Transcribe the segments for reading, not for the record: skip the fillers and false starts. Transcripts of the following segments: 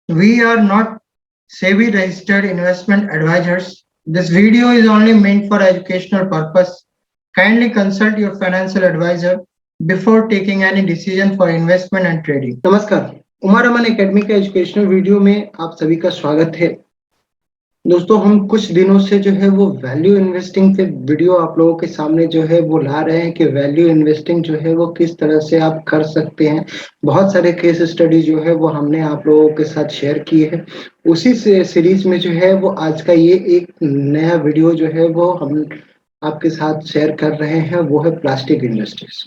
We are not SEBI registered investment advisors. This video is only meant for educational purpose. Kindly consult your financial advisor before taking any decision for investment and trading. नमस्कार, उमर अमन academy के educational video में आप सभी का स्वागत है। दोस्तों, हम कुछ दिनों से जो है वो वैल्यू इन्वेस्टिंग पे वीडियो आप लोगों के सामने जो है वो ला रहे हैं कि वैल्यू इन्वेस्टिंग जो है वो किस तरह से आप कर सकते हैं। बहुत सारे केस स्टडी जो है वो हमने आप लोगों के साथ शेयर किए हैं। उसी से सीरीज में जो है वो आज का ये एक नया वीडियो जो है वो हम आपके साथ शेयर कर रहे हैं, वो है प्लास्टिक इंडस्ट्रीज।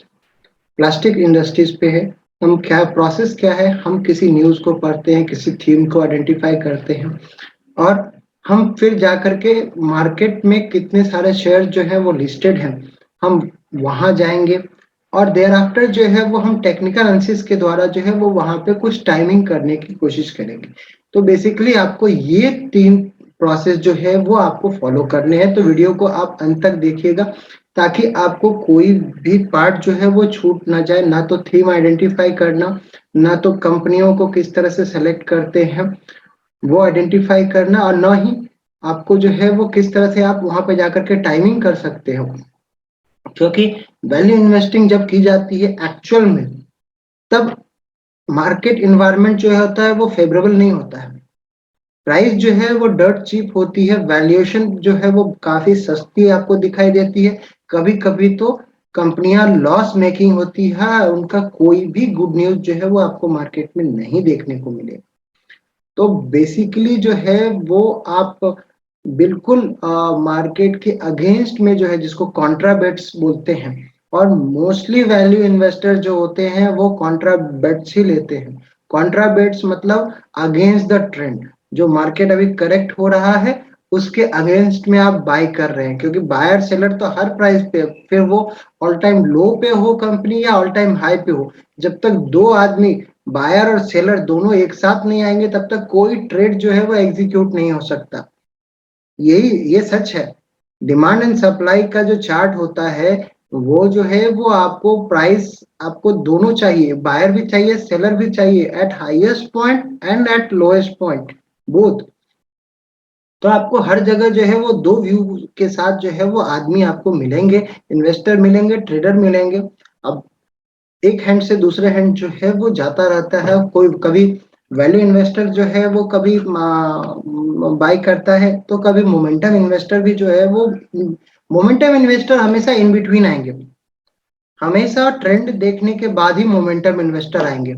प्लास्टिक इंडस्ट्रीज पे है। हम क्या प्रोसेस क्या है, हम किसी न्यूज को पढ़ते हैं, किसी थीम को आइडेंटिफाई करते हैं और हम फिर जा करके मार्केट में कितने सारे शेयर जो है वो लिस्टेड हैं, हम वहां जाएंगे और देयर आफ्टर जो है वो हम टेक्निकल एनालिसिस के द्वारा जो है वो वहां पे कुछ टाइमिंग करने की कोशिश करेंगे। तो बेसिकली आपको ये 3 प्रोसेस जो है वो आपको फॉलो करने हैं। तो वीडियो को आप अंत तक देखिएगा ताकि आपको कोई भी पार्ट जो है वो छूट ना जाए। ना तो थीम आइडेंटिफाई करना, ना तो कंपनियों को किस तरह से सेलेक्ट करते हैं वो आइडेंटिफाई करना, और ना ही आपको जो है वो किस तरह से आप वहां पे जाकर के टाइमिंग कर सकते हो। क्योंकि वैल्यू इन्वेस्टिंग जब की जाती है एक्चुअल में, तब मार्केट इन्वायरमेंट जो होता है वो फेवरेबल नहीं होता है। प्राइस जो है वो डर्ट चीप होती है, वैल्यूएशन जो है वो काफी सस्ती आपको दिखाई देती है। कभी कभी तो कंपनियां लॉस मेकिंग होती है, उनका कोई भी गुड न्यूज जो है वो आपको मार्केट में नहीं देखने को मिलेगा। तो बेसिकली जो है वो आप बिल्कुल मार्केट के अगेंस्ट में जो है, जिसको कॉन्ट्रा बेट्स बोलते हैं, और मोस्टली वैल्यू इन्वेस्टर जो होते हैं वो कॉन्ट्रा बेट्स ही लेते हैं। कॉन्ट्रा बेट्स मतलब अगेंस्ट द ट्रेंड। जो मार्केट अभी करेक्ट हो रहा है उसके अगेंस्ट में आप बाय कर रहे हैं, क्योंकि बायर सेलर तो हर प्राइस पे, फिर वो ऑल टाइम लो पे हो कंपनी या ऑल टाइम हाई पे हो, जब तक दो आदमी बायर और सेलर दोनों एक साथ नहीं आएंगे तब तक कोई ट्रेड जो है वो एग्जीक्यूट नहीं हो सकता। यही ये सच है। डिमांड एंड सप्लाई का जो चार्ट होता है वो जो है वो आपको प्राइस, आपको दोनों चाहिए, बायर भी चाहिए सेलर भी चाहिए, eight highest point and eight lowest point both. तो आपको हर जगह जो है वो दो व्यू के साथ जो है वो आदमी आपको मिलेंगे, इन्वेस्टर मिलेंगे, ट्रेडर मिलेंगे। अब एक हैंड से दूसरे हैंड जो है वो जाता रहता है। कोई कभी वैल्यू इन्वेस्टर जो है वो कभी बाय करता है, तो कभी मोमेंटम इन्वेस्टर भी जो है वो, मोमेंटम इन्वेस्टर हमेशा इन बिटवीन आएंगे, हमेशा ट्रेंड देखने के बाद ही मोमेंटम इन्वेस्टर आएंगे।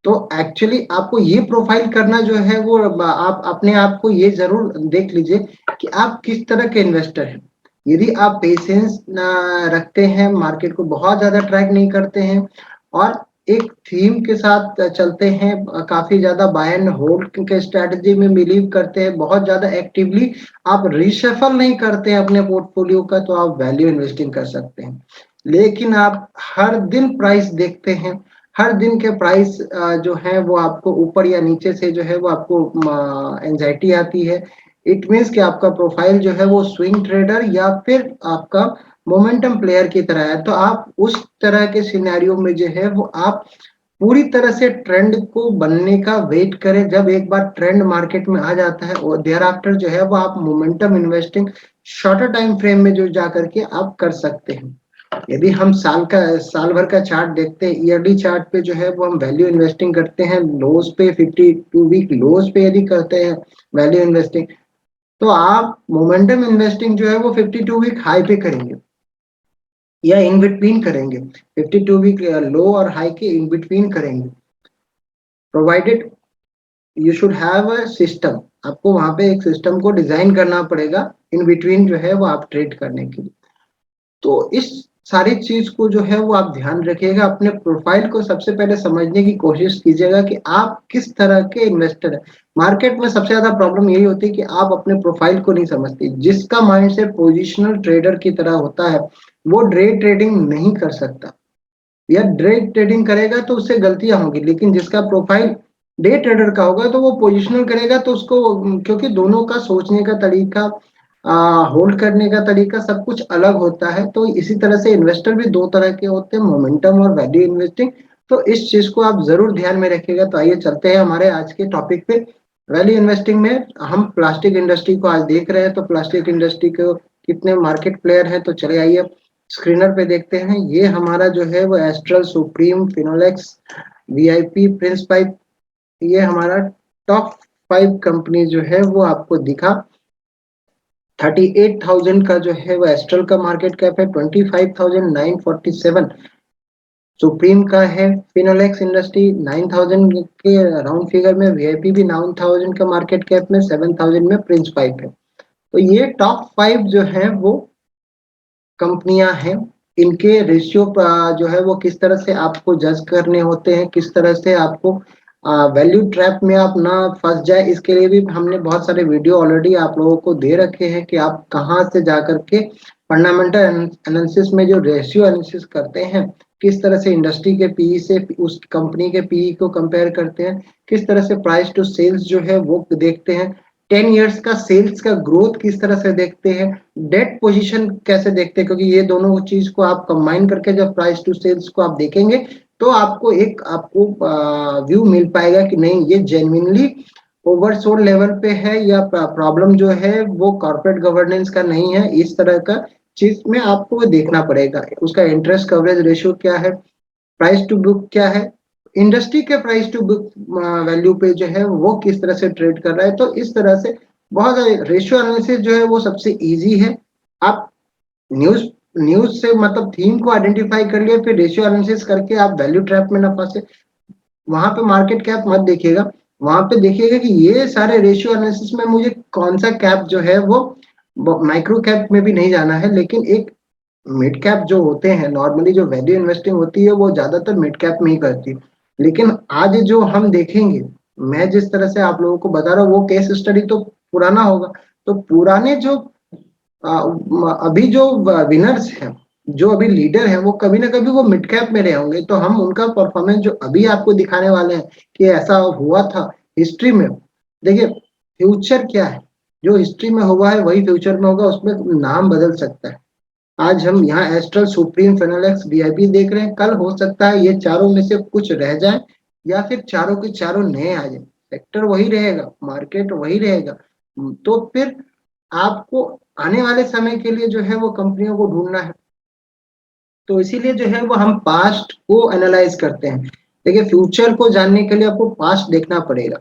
तो एक्चुअली आपको ये प्रोफाइल करना जो है वो, आप अपने आप को ये जरूर देख लीजिए कि आप किस तरह के इन्वेस्टर हैं। यदि आप पेशेंस रखते हैं, मार्केट को बहुत ज्यादा ट्रैक नहीं करते हैं और एक थीम के साथ चलते हैं, काफी ज्यादा बाय एंड होल्ड के स्ट्रेटजी में बिलीव करते हैं, बहुत ज्यादा एक्टिवली आप रिशफल नहीं करते हैं अपने पोर्टफोलियो का, तो आप वैल्यू इन्वेस्टिंग कर सकते हैं। लेकिन आप हर दिन प्राइस देखते हैं, हर दिन के प्राइस जो है वो आपको ऊपर या नीचे से जो है वो आपको एंजाइटी आती है। इट मीन्स कि आपका प्रोफाइल जो है वो स्विंग ट्रेडर या फिर आपका मोमेंटम प्लेयर की तरह है। तो आप उस तरह के सिनेरियो में जो है वो आप पूरी तरह से ट्रेंड को बनने का वेट करें। जब एक बार ट्रेंड मार्केट में आ जाता है और देयर आफ्टर जो है वो आप momentum investing shorter time frame में जो जा करके आप कर सकते हैं। यदि हम साल भर का चार्ट देखते हैं, ईयरली चार्ट पे जो है वो हम वैल्यू इन्वेस्टिंग करते हैं, लोज पे 52 वीक लोज पे यदि करते हैं वैल्यू इन्वेस्टिंग, तो आप मोमेंटम इन्वेस्टिंग जो है वो 52 वीक हाई पे करेंगे या इन बिटवीन करेंगे, 52 वीक लो और हाई के इन बिटवीन करेंगे, provided you should have a system. आपको वहां पे एक सिस्टम को डिजाइन करना पड़ेगा इन बिटवीन जो है वो आप ट्रेड करने के लिए। तो इस सारी चीज को जो है वो आप ध्यान रखिएगा। अपने प्रोफाइल को सबसे पहले समझने की कोशिश कीजिएगा कि आप किस तरह के इन्वेस्टर हैं। मार्केट में सबसे ज्यादा प्रॉब्लम यही होती है कि आप अपने प्रोफाइल को नहीं समझते। जिसका माइंडसेट पोजिशनल ट्रेडर की तरह होता है वो डे ट्रेडिंग नहीं कर सकता, या डे ट्रेडिंग करेगा तो उससे गलतियां होंगी। लेकिन जिसका प्रोफाइल डे ट्रेडर का होगा तो वो पोजिशनल करेगा, तो उसको, क्योंकि दोनों का सोचने का तरीका, होल्ड करने का तरीका सब कुछ अलग होता है। तो इसी तरह से इन्वेस्टर भी दो तरह के होते हैं, मोमेंटम और वैल्यू इन्वेस्टिंग। तो इस चीज को आप जरूर ध्यान में रखिएगा। तो आइए चलते हैं हमारे आज के टॉपिक पे। वैल्यू इन्वेस्टिंग में हम प्लास्टिक इंडस्ट्री को आज देख रहे हैं, तो प्लास्टिक इंडस्ट्री को कितने मार्केट प्लेयर हैं, तो चले आइए स्क्रीनर पे देखते हैं। ये हमारा जो है वो astral, supreme, Finolex, VIP, Prince pipe, ये हमारा टॉप 5 कंपनी जो है वो आपको दिखा। 38,000 का जो है वो एस्ट्रल का मार्केट कैप है, 25,947 सुप्रीम का है, फिनोलेक्स इंडस्ट्री 9,000 के राउंड फिगर में, वीआईपी भी 9,000 का मार्केट कैप में, 7,000 में प्रिंस पाइप है। तो ये टॉप 5 जो है वो कंपनियां हैं। इनके रेशियो जो है वो किस तरह से आपको जज करने होते हैं, किस तरह से आपको वैल्यू ट्रैप में आप ना फंस जाए, इसके लिए भी हमने बहुत सारे वीडियो ऑलरेडी आप लोगों को दे रखे हैं कि आप कहाँ से जाकर के फंडामेंटल एनालिसिस में जो रेशियो एनालिसिस करते हैं, किस तरह से इंडस्ट्री के पीई से उस कंपनी के पीई को कंपेयर करते हैं, किस तरह से प्राइस टू सेल्स जो है वो देखते हैं, 10 इयर्स का सेल्स का ग्रोथ किस तरह से देखते हैं, डेट पोजीशन कैसे देखते हैं, क्योंकि ये दोनों चीज को आप कंबाइन करके जब प्राइस टू सेल्स को आप देखेंगे तो आपको एक आपको व्यू मिल पाएगा कि नहीं ये जेन्युइनली ओवरसोल्ड लेवल पे है या प्रॉब्लम जो है वो कॉर्पोरेट गवर्नेंस का नहीं है। इस तरह का चीज में आपको देखना पड़ेगा। उसका इंटरेस्ट कवरेज रेशियो क्या है, प्राइस टू बुक क्या है, इंडस्ट्री के प्राइस टू बुक वैल्यू पे जो है वो किस तरह से ट्रेड कर रहा है। तो इस तरह से बहुत सारे रेशियो एनालिसिस जो है वो सबसे इजी है। आप न्यूज न्यूज से मतलब थीम को आइडेंटिफाई कर लिए, फिर रेशियो एनालिसिस करके आप वैल्यू ट्रैप में ना फंसे। वहां पे मार्केट कैप मत देखिएगा, वहां पे देखिएगा कि ये सारे रेशियो एनालिसिस में मुझे कौन सा कैप जो है वो माइक्रो कैप में भी नहीं जाना है, लेकिन एक मिड कैप जो होते हैं, नॉर्मली जो वैल्यू इन्वेस्टिंग होती है वो ज्यादातर मिड कैप में ही करती है। लेकिन आज जो हम देखेंगे, मैं जिस तरह से आप लोगों को बता रहा हूँ वो केस स्टडी तो पुराना होगा। तो पुराने जो अभी जो विनर्स हैं, जो अभी लीडर हैं, वो कभी ना कभी वो मिड कैप में रहे होंगे। तो हम उनका परफॉर्मेंस जो अभी आपको दिखाने वाले हैं कि ऐसा हुआ था हिस्ट्री में। देखिए फ्यूचर क्या है, जो हिस्ट्री में हुआ है वही फ्यूचर में होगा, उसमें नाम बदल सकता है। आज हम यहाँ एस्ट्रल, सुप्रीम, फिनोलेक्स, वीआईपी देख रहे हैं, कल हो सकता है ये चारों में से कुछ रह जाए या फिर चारों के चारों नए आ जाए। सेक्टर वही रहेगा, मार्केट वही रहेगा। तो फिर आपको आने वाले समय के लिए जो है वो कंपनियों को ढूंढना है। तो इसीलिए जो है वो हम पास्ट को एनालाइज करते हैं। देखिए फ्यूचर को जानने के लिए आपको पास्ट देखना पड़ेगा।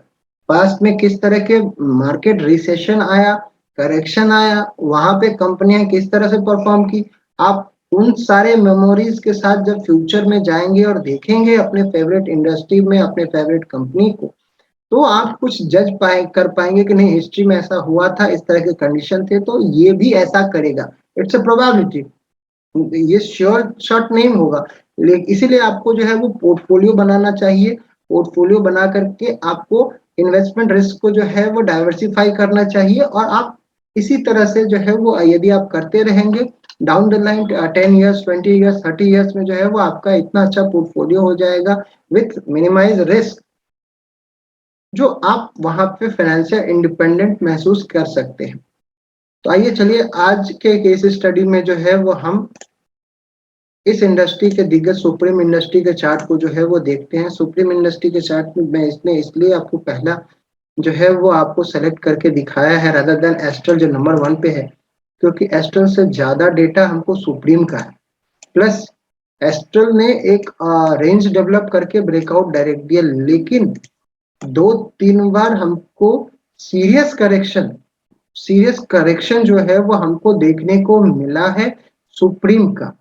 पास्ट में किस तरह के मार्केट रिसेशन आया, करेक्शन आया, वहां पे कंपनियां किस तरह से परफॉर्म की। आप उन सारे मेमोरीज के साथ जब फ्यूचर में जाएंगे और देखेंगे अपने फेवरेट इंडस्ट्री में अपने फेवरेट कंपनी को, तो आप कुछ जज कर पाएंगे कि नहीं हिस्ट्री में ऐसा हुआ था, इस तरह के कंडीशन थे, तो ये भी ऐसा करेगा। इट्स अ प्रोबेबिलिटी, ये श्योर शॉट नहीं होगा। लेकिन इसीलिए आपको जो है वो पोर्टफोलियो बनाना चाहिए। पोर्टफोलियो बना करके आपको इन्वेस्टमेंट रिस्क को जो है वो डाइवर्सिफाई करना चाहिए, और आप इसी तरह से जो है वो यदि आप करते रहेंगे down the line 10 years, 20 years, 30 years में जो है वो आपका इतना अच्छा पोर्टफोलियो हो जाएगा विथ मिनिमाइज रिस्क, जो आप वहां पे फाइनेंशियल इंडिपेंडेंट महसूस कर सकते हैं। तो आइए चलिए आज के केस स्टडी में जो है वो हम इस इंडस्ट्री के दिग्गज सुप्रीम इंडस्ट्री के चार्ट को जो है वो देखते हैं। सुप्रीम इंडस्ट्री के चार्ट में मैं इसलिए आपको पहला जो है वो आपको सेलेक्ट करके दिखाया है रादर देन एस्ट्रल जो नंबर 1 पे है, क्योंकि एस्ट्रल से ज्यादा डेटा हमको सुप्रीम का है। प्लस एस्ट्रल ने एक रेंज डेवलप करके ब्रेकआउट डायरेक्ट दिया, लेकिन 2-3 बार हमको सीरियस करेक्शन जो है वो हमको देखने को मिला है सुप्रीम का।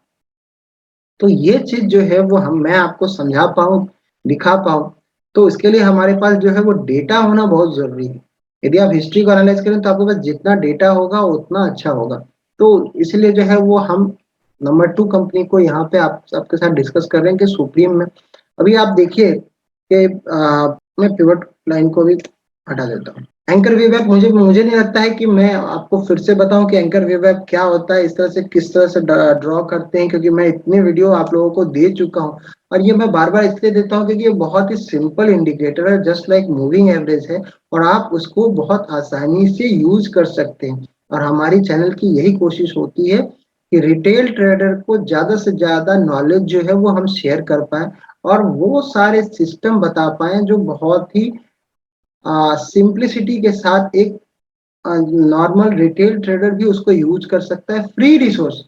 तो ये चीज जो है वो मैं आपको समझा पाऊँ, दिखा पाऊँ, तो इसके लिए हमारे पास जो है वो डेटा होना बहुत जरूरी है। यदि आप हिस्ट्री को एनालाइज करें तो आपके पास जितना डेटा होगा उतना अच्छा होगा। तो इसलिए जो है वो हम नंबर 2 कंपनी को यहाँ पे आप आपके साथ डिस्कस कर रहे हैं कि सुप्रीम में। अभी आप देखिए कि मैं पिवट लाइन को भी हटा देता हूँ। एंकर वेव ऐप, मुझे मुझे नहीं लगता है कि मैं आपको फिर से बताऊं कि एंकर वेव ऐप क्या होता है, इस तरह से किस तरह से ड्रॉ करते हैं, क्योंकि मैं इतने वीडियो आप लोगों को दे चुका हूं। और ये मैं बार बार इसलिए देता हूं क्योंकि ये बहुत ही सिंपल इंडिकेटर है, जस्ट लाइक मूविंग एवरेज है, और आप उसको बहुत आसानी से यूज कर सकते हैं। और हमारी चैनल की यही कोशिश होती है कि रिटेल ट्रेडर को ज्यादा से ज्यादा नॉलेज जो है वो हम शेयर कर पाए, और वो सारे सिस्टम बता पाए जो बहुत ही सिंप्लिसिटी के साथ एक नॉर्मल रिटेल ट्रेडर भी उसको यूज कर सकता है। फ्री रिसोर्स,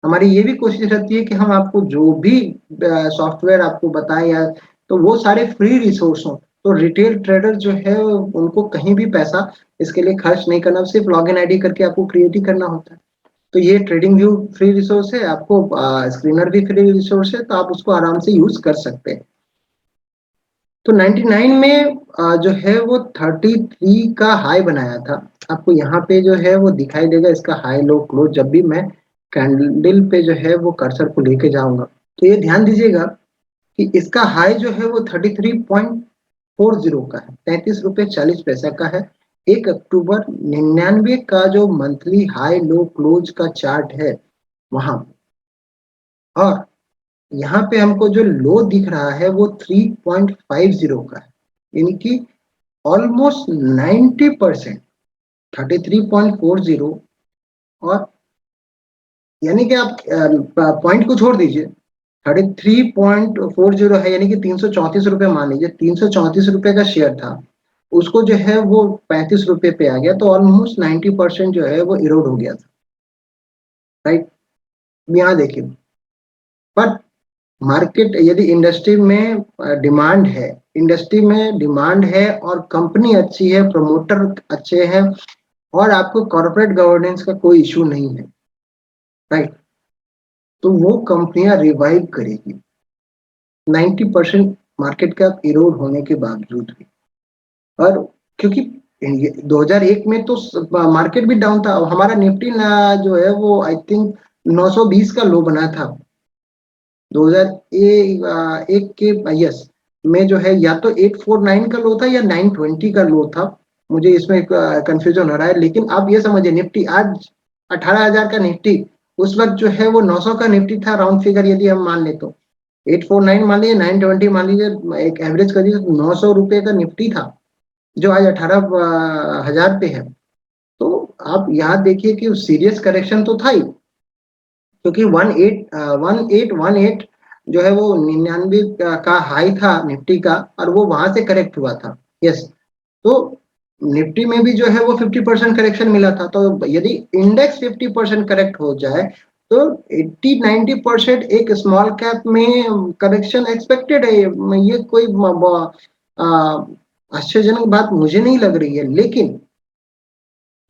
हमारी ये भी कोशिश रहती है कि हम आपको जो भी सॉफ्टवेयर आपको बताएं या तो वो सारे फ्री रिसोर्स हों। तो रिटेल ट्रेडर जो है उनको कहीं भी पैसा इसके लिए खर्च नहीं करना, सिर्फ लॉगिन आईडी करके आपको क्रिएट ही करना होता है। तो ये ट्रेडिंग व्यू फ्री रिसोर्स है, आपको स्क्रीनर भी फ्री रिसोर्स है, तो आप उसको आराम से यूज कर सकते हैं। तो 99 में जो है वो 33 का हाई बनाया था। आपको यहाँ पे जो है वो दिखाई देगा इसका हाई लो क्लोज, जब भी मैं कैंडल पे जो है वो कर्सर को लेके जाऊंगा। तो ये ध्यान दीजिएगा कि इसका हाई जो है वो 33.40 का है, 33 रुपये 40 पैसा का है। 1 अक्टूबर 99 का जो मंथली हाई लो क्लोज का चार्ट है वहां, और यहाँ पे हमको जो लो दिख रहा है वो 3.50 का है, यानी कि ऑलमोस्ट 90%, 33.40। और यानी कि आप पॉइंट को छोड़ दीजिए, 33.40 है, यानी कि 334 रुपये मान लीजिए, 334 रुपये का शेयर था, उसको जो है वो 35 रुपये पे आ गया, तो ऑलमोस्ट 90% जो है वो इरोड हो गया था, राइट। यहाँ देखिए, पर मार्केट यदि इंडस्ट्री में डिमांड है, इंडस्ट्री में डिमांड है और कंपनी अच्छी है, प्रमोटर अच्छे हैं और आपको कॉर्पोरेट गवर्नेंस का कोई इशू नहीं है, राइट, तो वो कंपनियां रिवाइव करेगी 90% मार्केट कैप इरोड होने के बावजूद भी। और क्योंकि 2001 में तो मार्केट भी डाउन था, हमारा निफ्टी जो है वो आई थिंक 920 का लो बना था 2001 के यस में, जो है या तो 849 का लो था या 920 का लो था, मुझे इसमें कंफ्यूजन हो रहा है। लेकिन आप ये समझिए, निफ्टी आज 18,000 का निफ्टी, उस वक्त जो है वो 900 का निफ्टी था, राउंड फिगर यदि हम मान ले तो 849 मान लीजिए, 920 मान लीजिए, एक एवरेज कर दीजिए, 900 रुपये का निफ्टी था जो आज 18,000 पे है। तो आप यहाँ देखिए कि सीरियस करेक्शन तो था ही, क्योंकि 1818 जो है वो 99 का हाई था निफ्टी का, और वो वहां से करेक्ट हुआ था, यस। तो निफ्टी में भी जो है वो 50% करेक्शन मिला था। तो यदि इंडेक्स 50% करेक्ट हो जाए तो 80-90% एक स्मॉल कैप में करेक्शन एक्सपेक्टेड है। ये कोई आश्चर्यजनक बात मुझे नहीं लग रही है। लेकिन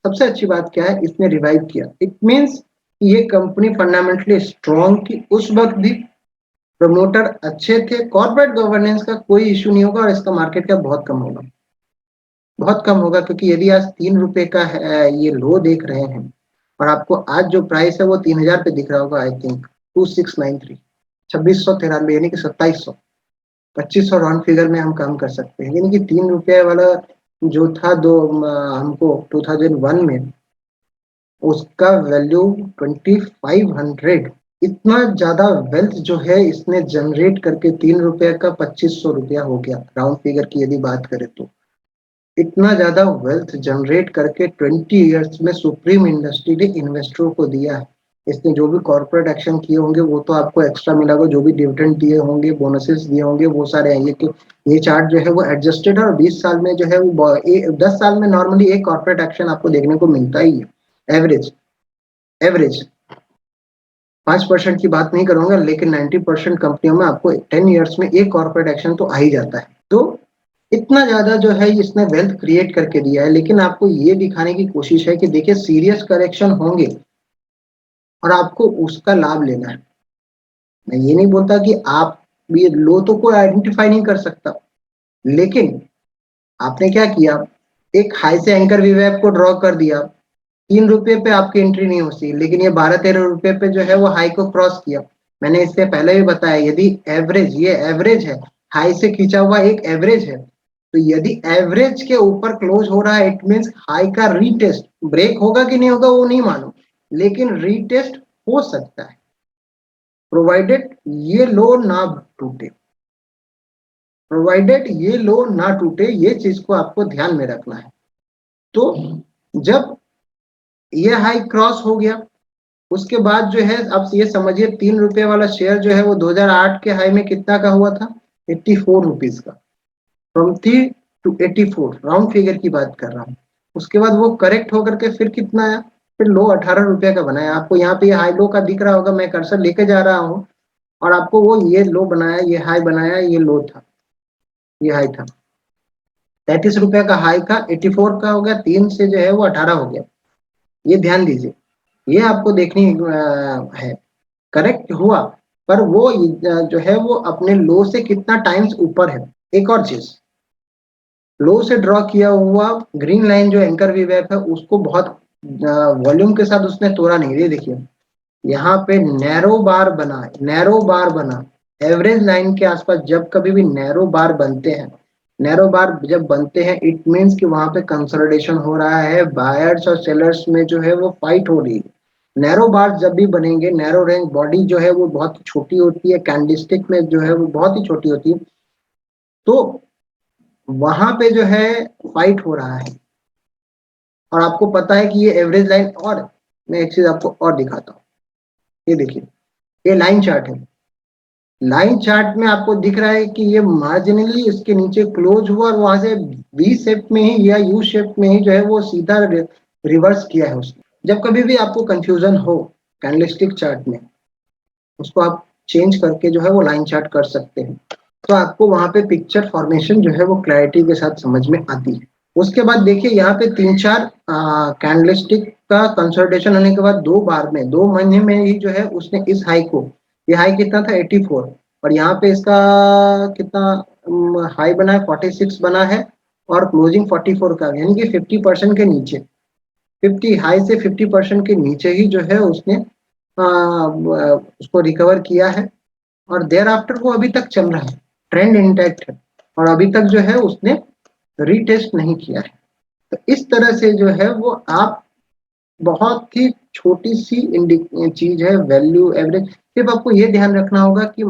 सबसे अच्छी बात क्या है, इसने रिवाइव किया, इट मीन्स ये कंपनी फंडामेंटली स्ट्रॉन्ग थी उस वक्त भी, प्रमोटर अच्छे थे, कॉर्पोरेट गवर्नेंस का कोई इशू नहीं होगा, और इसका मार्केट कैप बहुत कम होगा, बहुत कम होगा। क्योंकि यदि आज 3 रुपए का है, ये लो देख रहे हैं, और आपको आज जो प्राइस है वो 3000 पे दिख रहा होगा, आई थिंक 2693, 2693, यानी कि 2700, 2500 राउंड फिगर में हम काम कर सकते हैं। यानी कि 3 रुपये वाला जो था हमको 2001 में, उसका वैल्यू 2500, इतना ज्यादा वेल्थ जो है इसने जनरेट करके 3 रुपये का 2500 रुपया हो गया, राउंड फिगर की यदि बात करें तो। इतना ज्यादा वेल्थ जनरेट करके 20 इयर्स में सुप्रीम इंडस्ट्री ने इन्वेस्टरों को दिया है। इसने जो भी कॉर्पोरेट एक्शन किए होंगे वो तो आपको एक्स्ट्रा मिला होगा, जो भी डिविडेंड दिए होंगे, बोनसेस दिए होंगे, वो सारे आएंगे। कि ये चार्ट जो है वो एडजस्टेड है, और 20 साल में जो है वो 10 साल में नॉर्मली एक कॉर्पोरेट एक्शन आपको देखने को मिलता ही है, एवरेज एवरेज 5% की बात नहीं करूंगा, लेकिन 90% कंपनियों में आपको 10 इयर्स में एक कॉर्पोरेट एक्शन तो आ ही जाता है। तो इतना ज्यादा जो है इसने वेल्थ क्रिएट करके दिया है। लेकिन आपको ये दिखाने की कोशिश है कि देखिए, सीरियस करेक्शन होंगे और आपको उसका लाभ लेना है। मैं ये नहीं बोलता कि आप ये लो तो कोई आइडेंटिफाई नहीं कर सकता, लेकिन आपने क्या किया, एक हाई से एंकर वीवैप को ड्रॉ कर दिया, 3 रुपये पे आपकी एंट्री नहीं होती, लेकिन ये 12-13 रुपये पे जो है वो हाई को क्रॉस किया। मैंने इससे पहले भी बताया, यदि एवरेज, ये एवरेज है, हाई से खींचा हुआ एक एवरेज है, तो यदि एवरेज के ऊपर क्लोज हो रहा है, इट मींस हाई का रीटेस्ट, ब्रेक होगा कि नहीं होगा वो नहीं मालूम, लेकिन रीटेस्ट हो सकता है, प्रोवाइडेड ये लो ना टूटे, प्रोवाइडेड ये लो ना टूटे, ये चीज को आपको ध्यान में रखना है। तो जब ये हाई क्रॉस हो गया, उसके बाद जो है आप ये समझिए, 3 रुपये वाला शेयर जो है वो 2008 के हाई में कितना का हुआ था, 84 रुपीज का। फ्रॉम टू 84, राउंड फिगर की बात कर रहा हूँ। उसके बाद वो करेक्ट होकर के फिर कितना आया, फिर लो 18 रुपए का बनाया। आपको यहाँ पे हाई लो का दिख रहा होगा, मैं कर्सर लेके जा रहा हूँ और आपको वो ये लो बनाया, ये हाई बनाया, ये लो था, ये हाई था। 33 रुपए का हाई का 84 का हो गया, 3 से जो है वो 18 हो गया। ये ध्यान दीजिए, ये आपको देखनी है। करेक्ट हुआ, पर वो जो है वो अपने लो से कितना टाइम्स ऊपर है। एक और चीज, लो से ड्रॉ किया हुआ ग्रीन लाइन जो एंकर वीवेप है उसको बहुत वॉल्यूम के साथ उसने तोड़ा नहीं। ये देखिए यहाँ पे नैरो बार बना, नैरो बार बना। एवरेज लाइन के आसपास जब कभी भी नैरो बार बनते हैं, नैरो बार जब बनते हैं, इट मीन्स कि वहां पे कंसोलिडेशन हो रहा है, बायर्स और सेलर्स में जो है वो फाइट हो रही है। नैरो बार जब भी बनेंगे, नैरो रेंज बॉडी जो है वो बहुत ही छोटी होती है, कैंडलस्टिक में जो है वो बहुत ही छोटी होती है, तो वहां पे जो है फाइट हो रहा है। और आपको पता है कि ये एवरेज लाइन, और मैं एक चीज आपको और दिखाता हूँ। ये देखिए, ये लाइन चार्ट है। लाइन चार्ट में आपको दिख रहा है कि ये मार्जिनली इसके नीचे क्लोज हुआ और वहां से वी शेप में ही या यू शेप में ही जो है वो सीधा रिवर्स किया है उसने। जब कभी भी आपको कंफ्यूजन हो कैंडलस्टिक चार्ट में, उसको आप चेंज करके जो है वो लाइन चार्ट कर सकते हैं, तो आपको वहां पे पिक्चर फॉर्मेशन जो है वो क्लैरिटी के साथ समझ में आती है। उसके बाद देखिए यहाँ पे 3-4 कैंडलस्टिक का कंसोलिडेशन होने के बाद 2 बार में 2 महीने में ही जो है उसने इस हाई को, ये हाई कितना था 84, और यहाँ पे इसका कितना हाई बना है 46 बना है, और क्लोजिंग 44 का, यानी कि 50% के नीचे, 50 हाई से 50% के नीचे ही जो है उसने उसको रिकवर किया है। और देयर आफ्टर वो अभी तक चल रहा है, ट्रेंड इंटैक्ट है, और अभी तक जो है उसने रीटेस्ट नहीं किया है। तो इस तरह से जो है वो आप, बहुत ही छोटी सी चीज है वैल्यू एवरेज। सिर्फ आपको ये ध्यान रखना होगा कि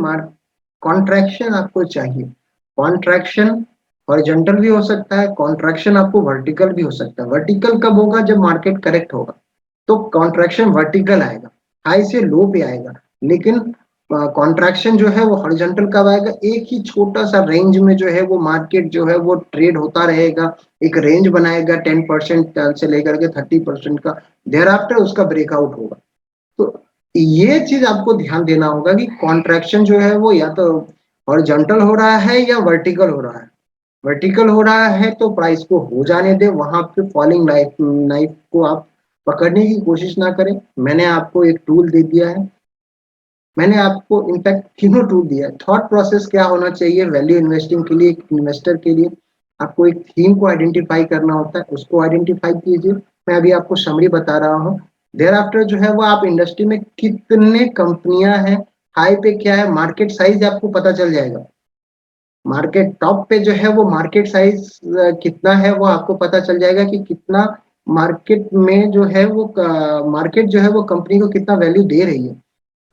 कॉन्ट्रैक्शन आपको चाहिए। कॉन्ट्रैक्शन हॉरिजॉन्टल भी हो सकता है, कॉन्ट्रैक्शन आपको वर्टिकल भी हो सकता है। वर्टिकल कब होगा, जब मार्केट करेक्ट होगा, तो कॉन्ट्रैक्शन वर्टिकल आएगा, हाई से लो पे आएगा। लेकिन कॉन्ट्रैक्शन जो है वो हॉरिजॉन्टल कब आएगा, एक ही छोटा सा रेंज में जो है वो मार्केट जो है वो ट्रेड होता रहेगा, एक रेंज बनाएगा 10% से लेकर के 30% का, देयर आफ्टर उसका ब्रेकआउट होगा। तो ये चीज आपको ध्यान देना होगा कि कॉन्ट्रैक्शन जो है वो या तो हॉरिजॉन्टल हो रहा है या वर्टिकल हो रहा है। वर्टिकल हो रहा है तो प्राइस को हो जाने दे, वहां पे फॉलिंग नाइफ नाइफ को आप पकड़ने की कोशिश ना करें। मैंने आपको एक टूल दे दिया है, मैंने आपको इनफैक्ट तीनों टूल दिया है। थॉट प्रोसेस क्या होना चाहिए वैल्यू इन्वेस्टिंग के लिए, एक इन्वेस्टर के लिए, आपको एक थीम को आइडेंटिफाई करना होता है, उसको आइडेंटिफाई कीजिए। मैं अभी आपको समरी बता रहा हूँ। देयर आफ्टर जो है वो आप इंडस्ट्री में कितने कंपनियां हैं, हाई पे क्या है, मार्केट साइज आपको पता चल जाएगा। मार्केट टॉप पे जो है वो मार्केट साइज कितना है वो आपको पता चल जाएगा कि कितना मार्केट में जो है वो मार्केट जो है वो कंपनी को कितना वैल्यू दे रही है।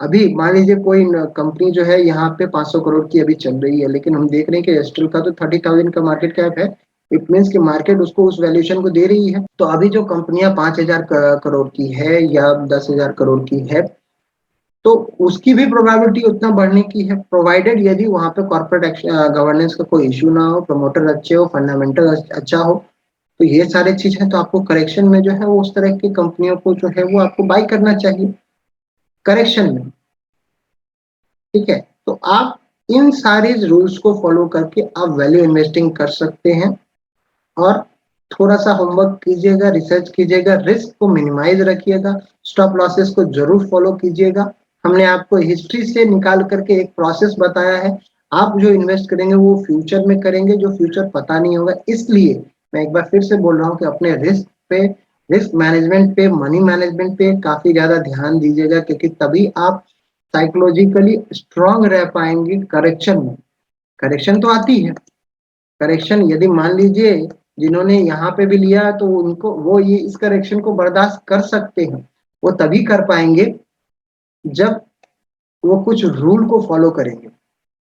अभी मान लीजिए कोई कंपनी जो है यहाँ पे 500 करोड़ की अभी चल रही है, लेकिन हम देख रहे हैं कि एस्ट्रल का तो 30,000 का मार्केट कैप है। इट मीन्स कि मार्केट उसको उस वैल्यूएशन को दे रही है। तो अभी जो कंपनियां 5,000 करोड़ की है या 10,000 करोड़ की है, तो उसकी भी प्रोबेबिलिटी उतना बढ़ने की है, प्रोवाइडेड यदि वहां पे कॉर्पोरेट गवर्नेंस का कोई इश्यू ना हो, प्रमोटर अच्छे हो, फंडामेंटल अच्छा हो। तो ये सारे चीज है, तो आपको करेक्शन में जो है वो उस तरह की कंपनियों को जो है वो आपको बाई करना चाहिए करेक्शन में। ठीक है, तो आप इन सारे रूल्स को फॉलो करके आप वैल्यू इन्वेस्टिंग कर सकते हैं। और थोड़ा सा होमवर्क कीजिएगा, रिसर्च कीजिएगा, रिस्क को मिनिमाइज रखिएगा, स्टॉप लॉसेस को जरूर फॉलो कीजिएगा। हमने आपको हिस्ट्री से निकाल करके एक प्रोसेस बताया है। आप जो इन्वेस्ट करेंगे वो फ्यूचर में करेंगे, जो फ्यूचर पता नहीं होगा। इसलिए मैं एक बार फिर से बोल रहा हूँ कि अपने रिस्क पे, रिस्क मैनेजमेंट पे, मनी मैनेजमेंट पे काफी ज्यादा ध्यान दीजिएगा, क्योंकि तभी आप साइकोलॉजिकली स्ट्रांग रह पाएंगे करेक्शन में। करेक्शन तो आती है, करेक्शन यदि मान लीजिए जिन्होंने यहाँ पे भी लिया तो उनको वो ये इस करेक्शन को बर्दाश्त कर सकते हैं, वो तभी कर पाएंगे जब वो कुछ रूल को फॉलो करेंगे।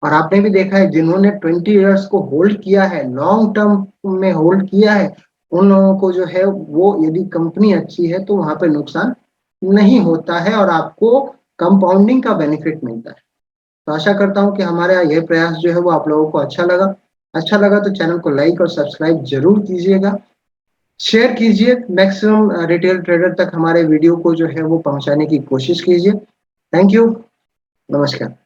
और आपने भी देखा है जिन्होंने 20 इयर्स को होल्ड किया है, लॉन्ग टर्म में होल्ड किया है, उन लोगों को जो है वो, यदि कंपनी अच्छी है तो वहां पे नुकसान नहीं होता है और आपको कंपाउंडिंग का बेनिफिट मिलता है। तो आशा करता हूँ कि हमारा यह प्रयास जो है वो आप लोगों को अच्छा लगा। अच्छा लगा तो चैनल को लाइक और सब्सक्राइब जरूर कीजिएगा, शेयर कीजिए, मैक्सिमम रिटेल ट्रेडर तक हमारे वीडियो को जो है वो पहुंचाने की कोशिश कीजिए। थैंक यू, नमस्कार।